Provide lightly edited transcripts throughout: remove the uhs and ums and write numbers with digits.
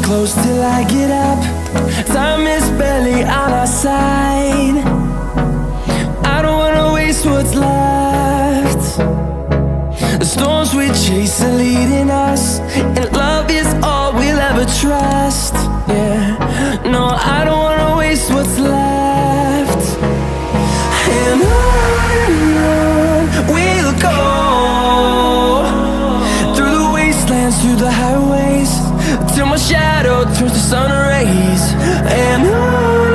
close till I get up. Time is barely on our side. I don't wanna waste what's left. The storms we chase are leading us, and love is all we'll ever trust. Yeah, no, I don't wanna waste what's left. And on we'll go, through the wastelands, through the highways, till my shadow turns to sun rays. And on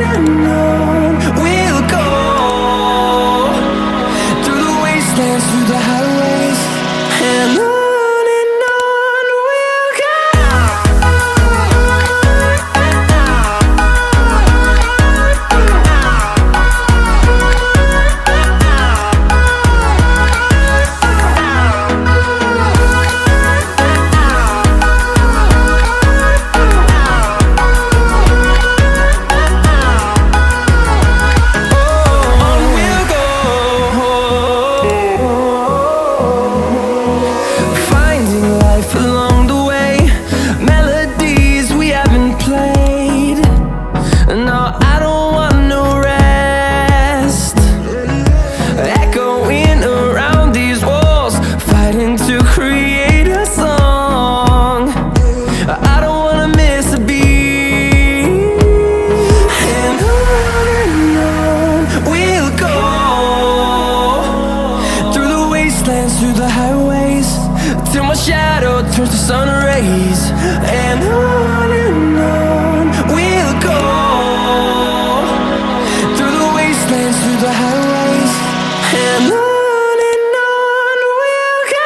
we'll go, through the wastelands, through the highways, and on we'll go. Through the highways, till my shadow turns to sun rays. And on we'll go, through the wastelands, through the highways, and on we'll go.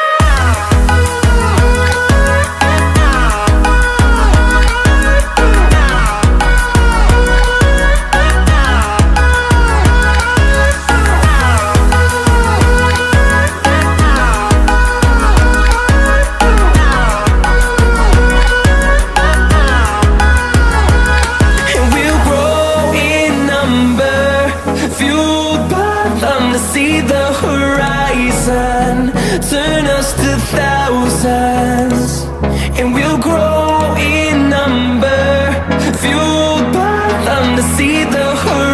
See the horizon turn us to thousands, and we'll grow in number, fueled by them to see the horizon.